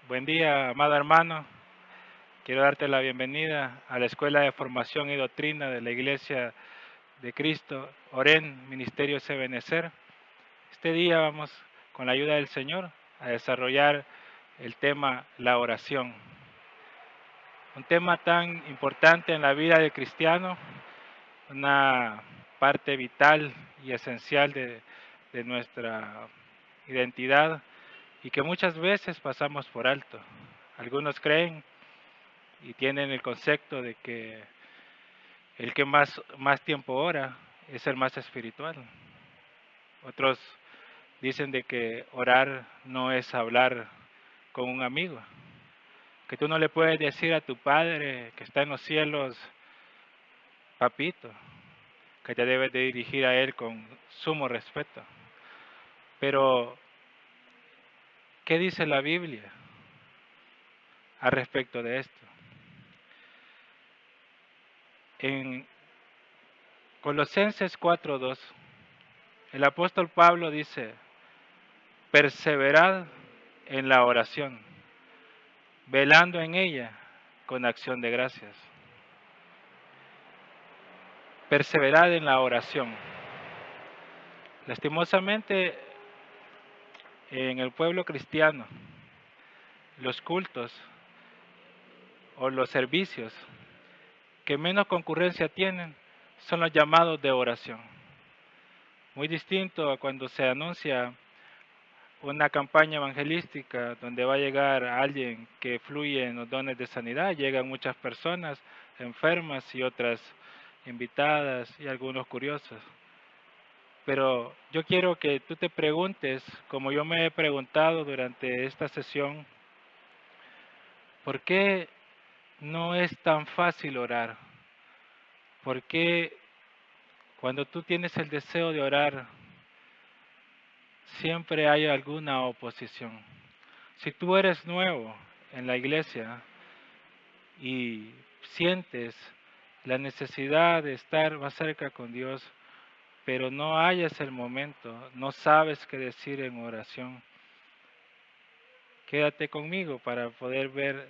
Buen día, amado hermano. Quiero darte la bienvenida a la Escuela de Formación y Doctrina de la Iglesia de Cristo, Oren, Ministerio Ebenecer. Este día vamos, con la ayuda del Señor, a desarrollar el tema la oración. Un tema tan importante en la vida del cristiano, una parte vital y esencial de nuestra identidad y que muchas veces pasamos por alto. Algunos creen y tienen el concepto de que el que más tiempo ora es el más espiritual. Otros dicen de que orar no es hablar con un amigo, que tú no le puedes decir a tu padre que está en los cielos, papito, que te debes de dirigir a él con sumo respeto. Pero, ¿qué dice la Biblia al respecto de esto? En Colosenses 4:2, el apóstol Pablo dice: perseverad en la oración, velando en ella con acción de gracias. Perseverad en la oración. Lastimosamente, en el pueblo cristiano, los cultos o los servicios que menos concurrencia tienen son los llamados de oración. Muy distinto a cuando se anuncia una campaña evangelística donde va a llegar alguien que fluye en los dones de sanidad. Llegan muchas personas enfermas y otras invitadas y algunos curiosos. Pero yo quiero que tú te preguntes, como yo me he preguntado durante esta sesión, ¿por qué no es tan fácil orar? ¿Por qué cuando tú tienes el deseo de orar siempre hay alguna oposición? Si tú eres nuevo en la iglesia y sientes la necesidad de estar más cerca con Dios, pero no hayas el momento, no sabes qué decir en oración, quédate conmigo para poder ver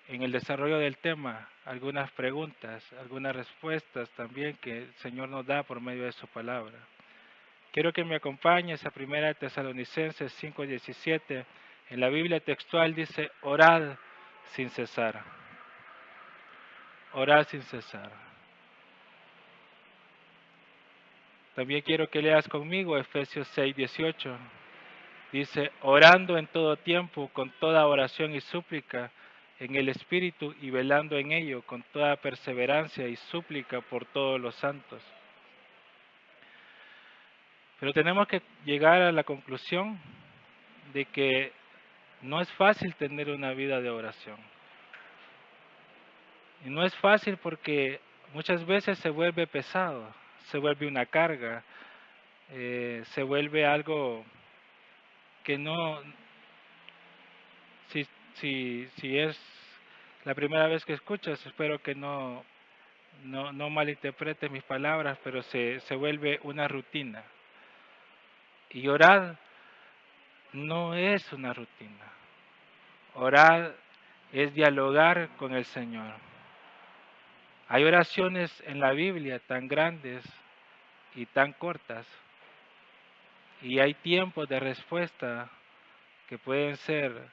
en el desarrollo del tema algunas preguntas, algunas respuestas también que el Señor nos da por medio de su palabra. Quiero que me acompañes a 1 Tesalonicenses 5:17. En la Biblia textual dice: orad sin cesar. Orad sin cesar. También quiero que leas conmigo Efesios 6:18. Dice: orando en todo tiempo, con toda oración y súplica, en el Espíritu, y velando en ello, con toda perseverancia y súplica por todos los santos. Pero tenemos que llegar a la conclusión de que no es fácil tener una vida de oración. Y no es fácil porque muchas veces se vuelve pesado, se vuelve una carga, se vuelve algo que no, si es la primera vez que escuchas, espero que no malinterpretes mis palabras, pero se vuelve una rutina. Y orar no es una rutina. Orar es dialogar con el Señor. Hay oraciones en la Biblia tan grandes y tan cortas, y hay tiempos de respuesta que pueden ser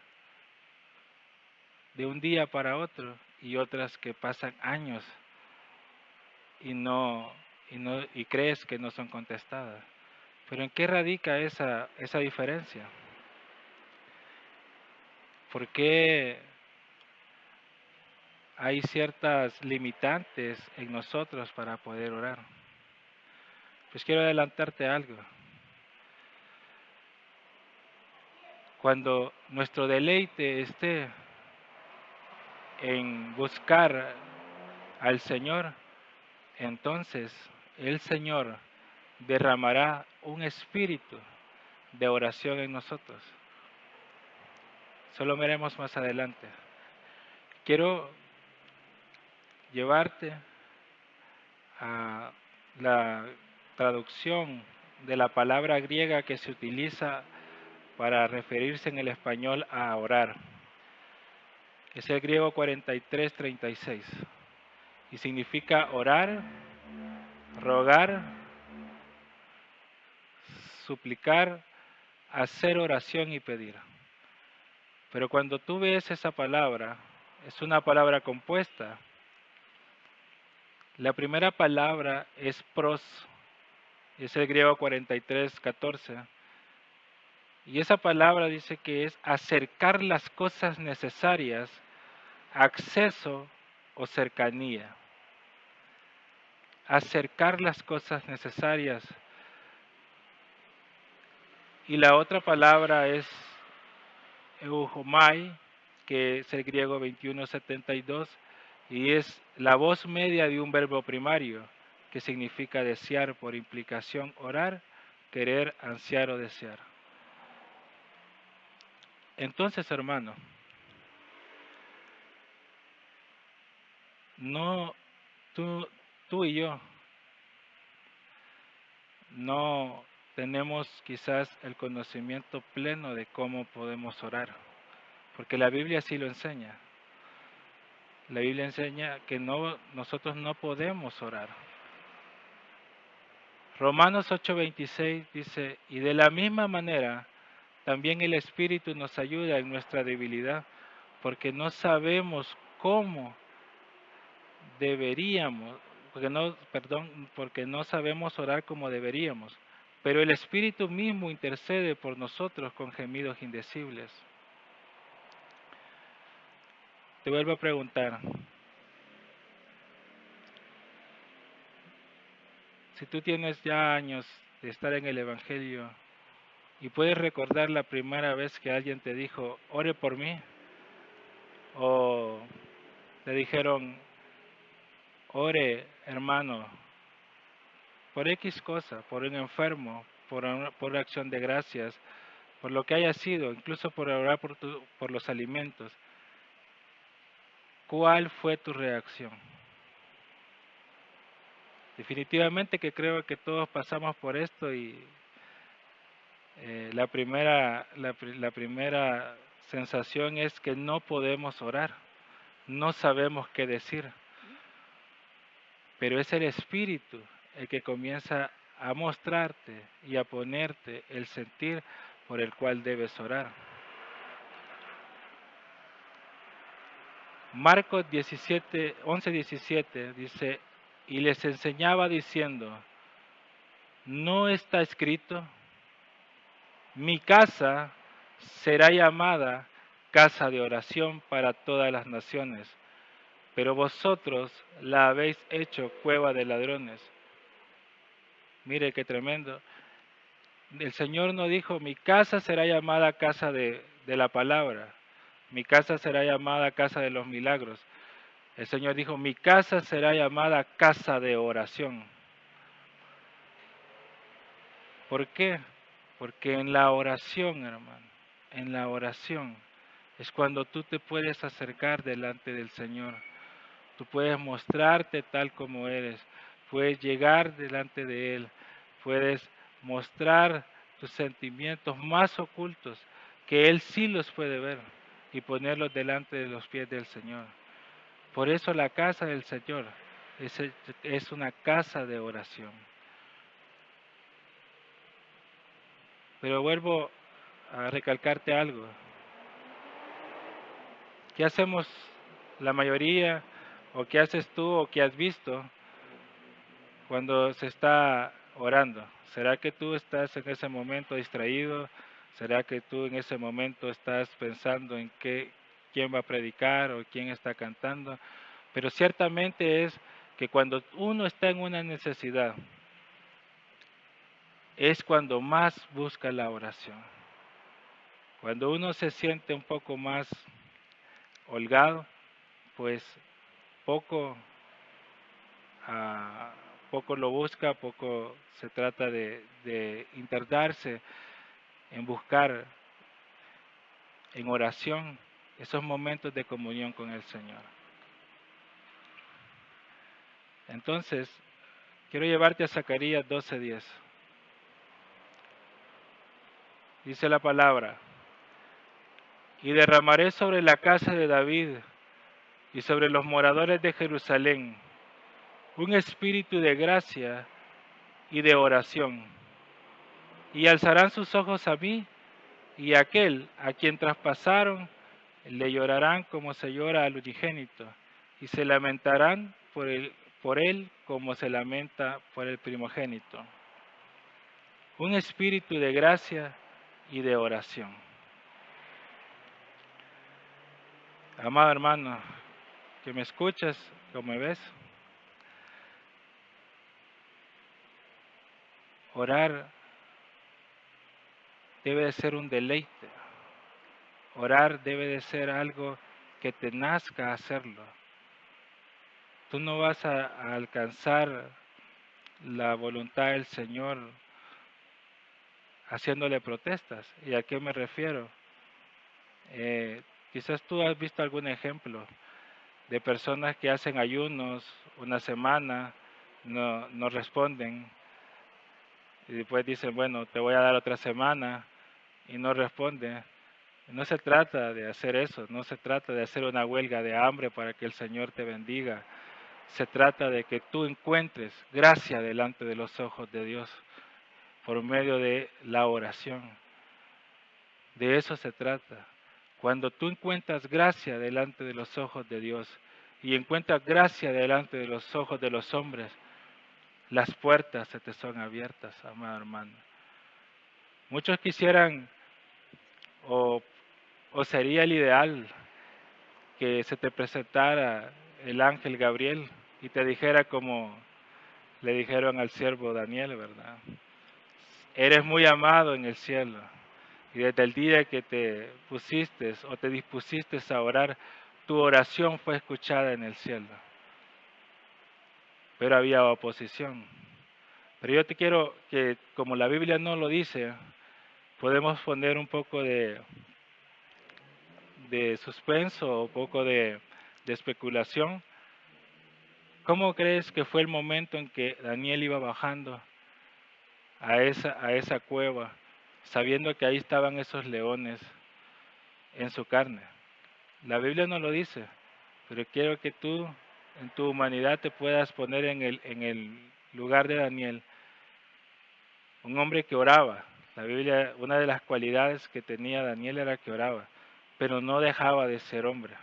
de un día para otro y otras que pasan años y y crees que no son contestadas. Pero ¿en qué radica esa diferencia? ¿Por qué hay ciertas limitantes en nosotros para poder orar? Pues quiero adelantarte algo. Cuando nuestro deleite esté en buscar al Señor, entonces el Señor derramará un espíritu de oración en nosotros. Solo veremos más adelante. Quiero llevarte a la traducción de la palabra griega que se utiliza para referirse en el español a orar. Es el griego 43:36 y significa orar, rogar, suplicar, hacer oración y pedir. Pero cuando tú ves esa palabra, es una palabra compuesta. La primera palabra es pros, es el griego 43:14. Y esa palabra dice que es acercar las cosas necesarias, acceso o cercanía. Acercar las cosas necesarias. Y la otra palabra es euhomai, que es el griego 21:72, y es la voz media de un verbo primario, que significa desear, por implicación orar, querer, ansiar o desear. Entonces, hermano, no, tú y yo no tenemos quizás el conocimiento pleno de cómo podemos orar, porque la Biblia sí lo enseña. La Biblia enseña que nosotros no podemos orar. Romanos 8:26 dice, y de la misma manera, también el Espíritu nos ayuda en nuestra debilidad, porque no sabemos cómo deberíamos, porque no sabemos orar como deberíamos, pero el Espíritu mismo intercede por nosotros con gemidos indecibles. Te vuelvo a preguntar, si tú tienes ya años de estar en el Evangelio y puedes recordar la primera vez que alguien te dijo, ore por mí, o te dijeron, ore hermano, por X cosa, por un enfermo, por acción de gracias, por lo que haya sido, incluso por orar por los alimentos. ¿Cuál fue tu reacción? Definitivamente que creo que todos pasamos por esto y la primera sensación es que no podemos orar, no sabemos qué decir, pero es el Espíritu el que comienza a mostrarte y a ponerte el sentir por el cual debes orar. Marcos 11:17 dice, y les enseñaba diciendo, ¿no está escrito? Mi casa será llamada casa de oración para todas las naciones, pero vosotros la habéis hecho cueva de ladrones. Mire qué tremendo. El Señor no dijo, mi casa será llamada casa de la palabra, mi casa será llamada casa de los milagros. El Señor dijo, mi casa será llamada casa de oración. ¿Por qué? Porque en la oración, hermano, en la oración es cuando tú te puedes acercar delante del Señor. Tú puedes mostrarte tal como eres, puedes llegar delante de Él, puedes mostrar tus sentimientos más ocultos, que Él sí los puede ver y ponerlos delante de los pies del Señor. Por eso la casa del Señor es una casa de oración. Pero vuelvo a recalcarte algo. ¿Qué hacemos la mayoría, o qué haces tú, o qué has visto cuando se está orando? ¿Será que tú estás en ese momento distraído? ¿Será que tú en ese momento estás pensando en quién va a predicar o quién está cantando? Pero ciertamente es que cuando uno está en una necesidad, es cuando más busca la oración. Cuando uno se siente un poco más holgado, pues poco, ah, poco lo busca, poco se trata de internarse en buscar en oración esos momentos de comunión con el Señor. Entonces, quiero llevarte a Zacarías 12:10. Dice la palabra, y derramaré sobre la casa de David y sobre los moradores de Jerusalén un espíritu de gracia y de oración, y alzarán sus ojos a mí, y aquel a quien traspasaron le llorarán como se llora al unigénito, y se lamentarán por él como se lamenta por el primogénito. Un espíritu de gracia y de oración. Amado hermano, que me escuchas, que me ves, orar debe de ser un deleite. Orar debe de ser algo que te nazca hacerlo. Tú no vas a alcanzar la voluntad del Señor haciéndole protestas. ¿Y a qué me refiero? Quizás tú has visto algún ejemplo de personas que hacen ayunos una semana, no responden, y después dicen, bueno, te voy a dar otra semana, y no responde. No se trata de hacer eso, no se trata de hacer una huelga de hambre para que el Señor te bendiga. Se trata de que tú encuentres gracia delante de los ojos de Dios por medio de la oración. De eso se trata. Cuando tú encuentras gracia delante de los ojos de Dios y encuentras gracia delante de los ojos de los hombres, las puertas se te son abiertas, amado hermano. Muchos quisieran, o, o sería el ideal, que se te presentara el ángel Gabriel y te dijera como le dijeron al siervo Daniel, ¿verdad? Eres muy amado en el cielo, y desde el día que te pusiste o te dispusiste a orar, tu oración fue escuchada en el cielo. Pero había oposición. Pero yo te quiero que, como la Biblia no lo dice, podemos poner un poco de suspenso, un poco de especulación. ¿Cómo crees que fue el momento en que Daniel iba bajando a esa cueva, sabiendo que ahí estaban esos leones en su carne? La Biblia no lo dice, pero quiero que tú, en tu humanidad, te puedas poner en el lugar de Daniel, un hombre que oraba. La Biblia, una de las cualidades que tenía Daniel era que oraba, pero no dejaba de ser hombre.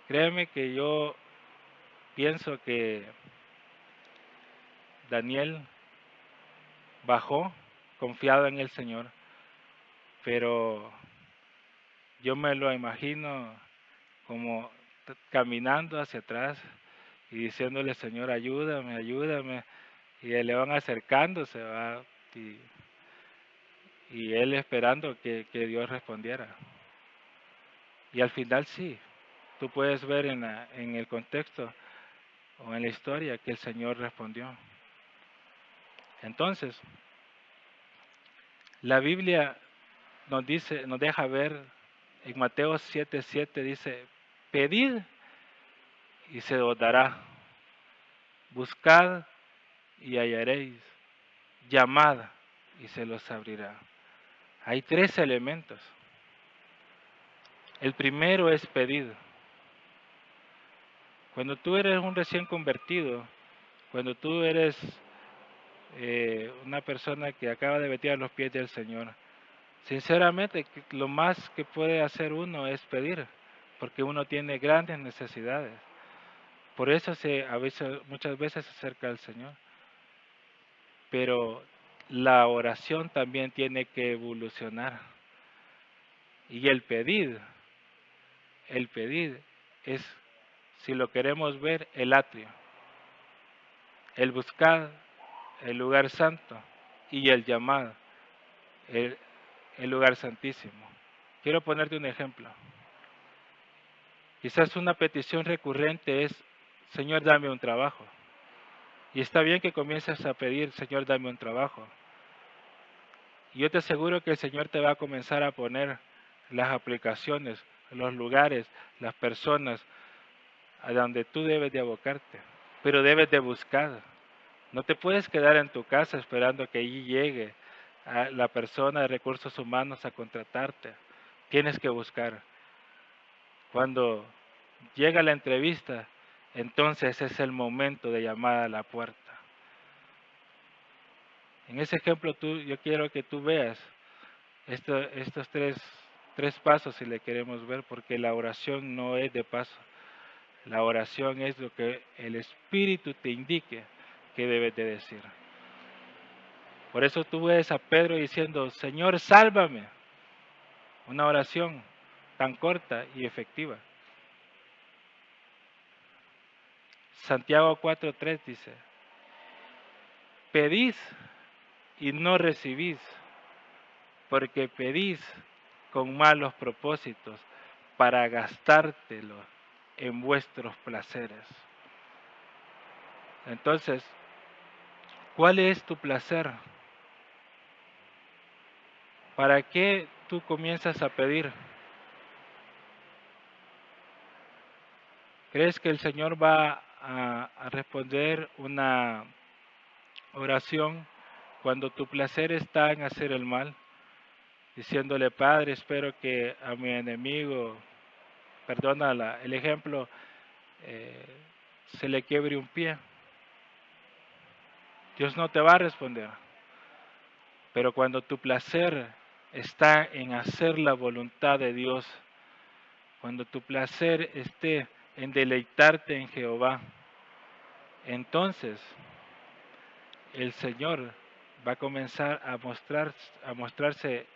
Créeme que yo pienso que Daniel bajó confiado en el Señor, pero yo me lo imagino como caminando hacia atrás y diciéndole, Señor, ayúdame, ayúdame, y el león acercándose, ¿va? Y, y él esperando que Dios respondiera. Y al final sí, tú puedes ver en el contexto o en la historia que el Señor respondió. Entonces, la Biblia nos dice, nos deja ver en Mateo 7:7 dice, pedid y se os dará, buscad y hallaréis, llamad y se los abrirá. Hay tres elementos. El primero es pedir. Cuando tú eres un recién convertido, cuando tú eres una persona que acaba de meter a los pies del Señor, sinceramente lo más que puede hacer uno es pedir, porque uno tiene grandes necesidades. Por eso muchas veces se acerca al Señor. Pero la oración también tiene que evolucionar. Y el pedir es, si lo queremos ver, el atrio, el buscar, el lugar santo y el llamar, el, el lugar santísimo. Quiero ponerte un ejemplo. Quizás una petición recurrente es, Señor, dame un trabajo. Y está bien que comiences a pedir, Señor, dame un trabajo. Y yo te aseguro que el Señor te va a comenzar a poner las aplicaciones, los lugares, las personas a donde tú debes de abocarte, pero debes de buscar. No te puedes quedar en tu casa esperando que allí llegue a la persona de recursos humanos a contratarte. Tienes que buscar. Cuando llega la entrevista, entonces es el momento de llamar a la puerta. En ese ejemplo yo quiero que tú veas estos tres pasos si le queremos ver, porque la oración no es de paso. La oración es lo que el Espíritu te indique que debes de decir. Por eso tú ves a Pedro diciendo, Señor, sálvame. Una oración tan corta y efectiva. Santiago 4:3 dice, pedís y no recibís, porque pedís con malos propósitos para gastártelo en vuestros placeres. Entonces, ¿cuál es tu placer? ¿Para qué tú comienzas a pedir? ¿Crees que el Señor va a responder una oración cuando tu placer está en hacer el mal? Diciéndole, Padre, espero que a mi enemigo, perdona el ejemplo, eh, se le quiebre un pie. Dios no te va a responder. Pero cuando tu placer está en hacer la voluntad de Dios, cuando tu placer esté en deleitarte en Jehová, entonces el Señor va a comenzar a mostrarse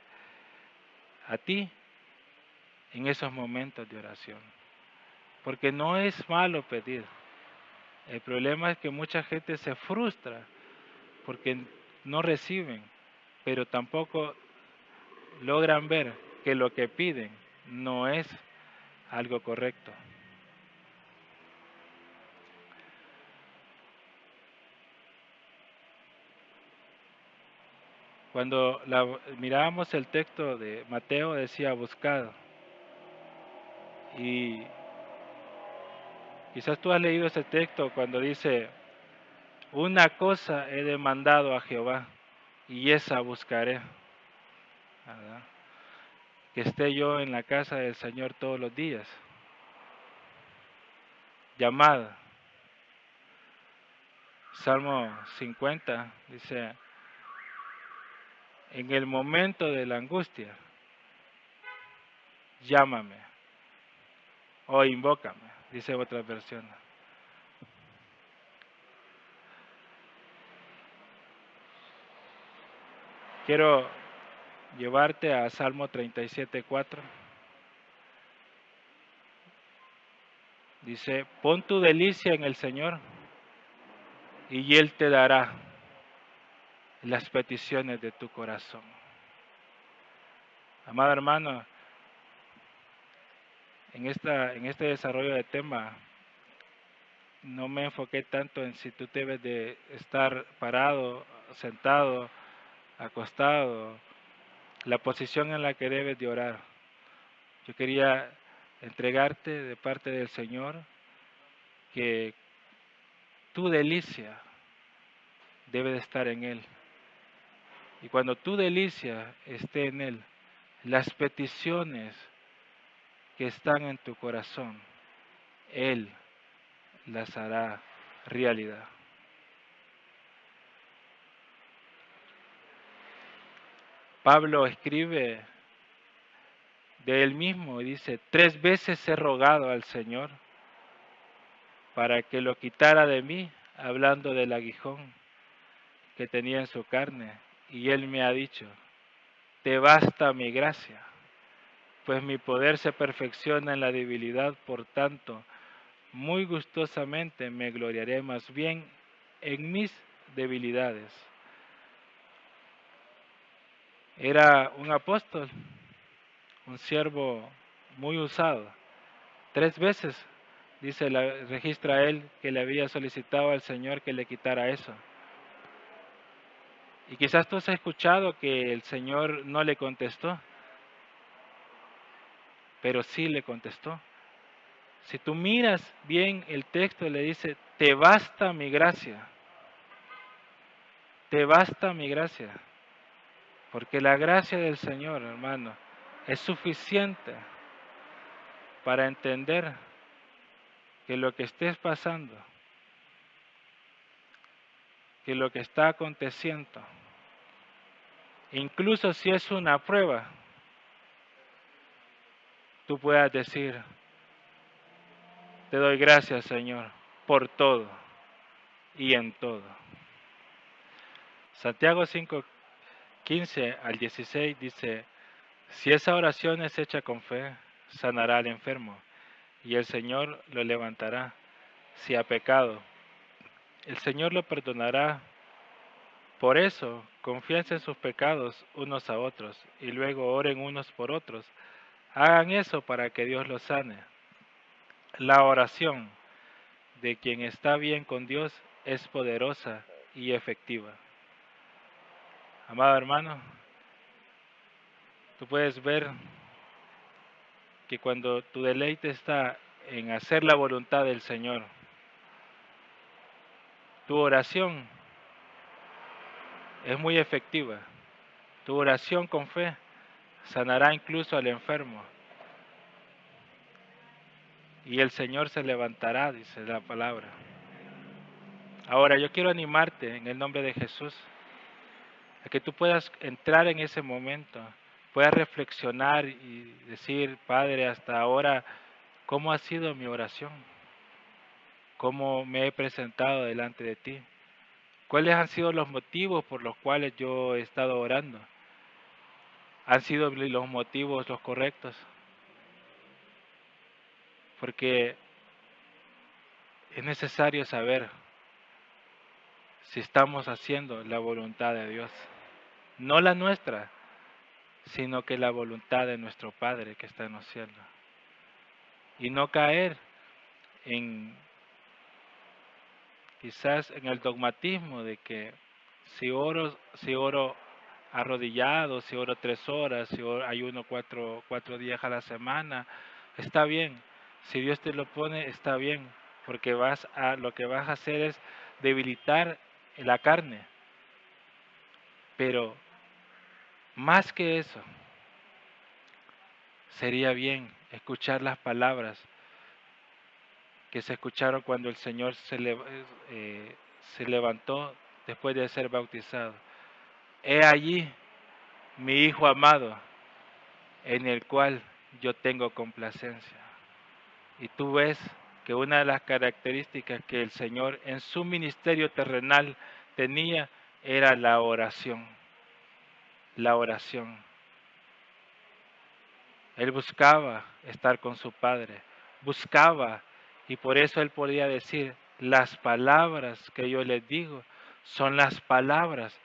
a ti en esos momentos de oración. Porque no es malo pedir. El problema es que mucha gente se frustra porque no reciben, pero tampoco logran ver que lo que piden no es algo correcto. Cuando mirábamos el texto de Mateo decía buscad, y quizás tú has leído ese texto cuando dice una cosa he demandado a Jehová y esa buscaré, ¿verdad? Que esté yo en la casa del Señor todos los días. Llamada. Salmo 50 dice, en el momento de la angustia, llámame o invócame, dice otra versión. Quiero llevarte a Salmo 37:4. Dice, pon tu delicia en el Señor y Él te dará las peticiones de tu corazón. Amado hermano, en este desarrollo de tema, no me enfoqué tanto en si tú debes de estar parado, sentado, acostado, la posición en la que debes de orar. Yo quería entregarte de parte del Señor que tu delicia debe de estar en Él. Y cuando tu delicia esté en Él, las peticiones que están en tu corazón, Él las hará realidad. Pablo escribe de él mismo y dice, 3 veces he rogado al Señor para que lo quitara de mí, hablando del aguijón que tenía en su carne. Y Él me ha dicho, te basta mi gracia, pues mi poder se perfecciona en la debilidad, por tanto, muy gustosamente me gloriaré más bien en mis debilidades. Era un apóstol, un siervo muy usado. 3 veces, registra él, que le había solicitado al Señor que le quitara eso. Y quizás tú has escuchado que el Señor no le contestó, pero sí le contestó. Si tú miras bien el texto, le dice, te basta mi gracia, te basta mi gracia. Porque la gracia del Señor, hermano, es suficiente para entender que lo que estés pasando, que lo que está aconteciendo, incluso si es una prueba, tú puedas decir, te doy gracias, Señor, por todo y en todo. Santiago 5:15 al 16 dice, si esa oración es hecha con fe, sanará al enfermo y el Señor lo levantará. Si ha pecado, el Señor lo perdonará. Por eso, confiesen sus pecados unos a otros y luego oren unos por otros. Hagan eso para que Dios los sane. La oración de quien está bien con Dios es poderosa y efectiva. Amado hermano, tú puedes ver que cuando tu deleite está en hacer la voluntad del Señor, tu oración es muy efectiva. Tu oración con fe sanará incluso al enfermo. Y el Señor se levantará, dice la palabra. Ahora yo quiero animarte en el nombre de Jesús a que tú puedas entrar en ese momento, puedas reflexionar y decir, Padre, hasta ahora, ¿cómo ha sido mi oración? ¿Cómo me he presentado delante de ti? ¿Cuáles han sido los motivos por los cuales yo he estado orando? ¿Han sido los motivos los correctos? Porque es necesario saber si estamos haciendo la voluntad de Dios. No la nuestra, sino que la voluntad de nuestro Padre que está en los cielos. Y no caer en quizás en el dogmatismo de que si oro arrodillado, si oro 3 horas, si ayuno cuatro días a la semana, está bien. Si Dios te lo pone, está bien, porque lo que vas a hacer es debilitar la carne. Pero más que eso, sería bien escuchar las palabras que se escucharon cuando el Señor se levantó después de ser bautizado. He allí mi Hijo amado, en el cual yo tengo complacencia. Y tú ves que una de las características que el Señor en su ministerio terrenal tenía era la oración. La oración. Él buscaba estar con su Padre, buscaba, y por eso él podía decir, las palabras que yo les digo son las palabras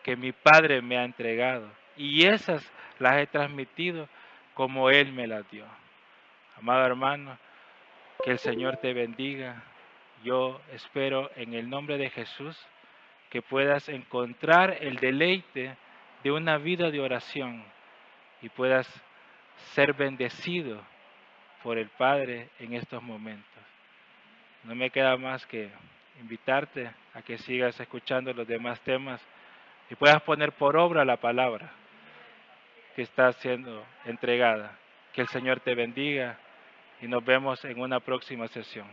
que mi Padre me ha entregado, y esas las he transmitido como Él me las dio. Amado hermano, que el Señor te bendiga. Yo espero en el nombre de Jesús que puedas encontrar el deleite de una vida de oración y puedas ser bendecido por el Padre en estos momentos. No me queda más que invitarte a que sigas escuchando los demás temas y puedas poner por obra la palabra que está siendo entregada. Que el Señor te bendiga y nos vemos en una próxima sesión.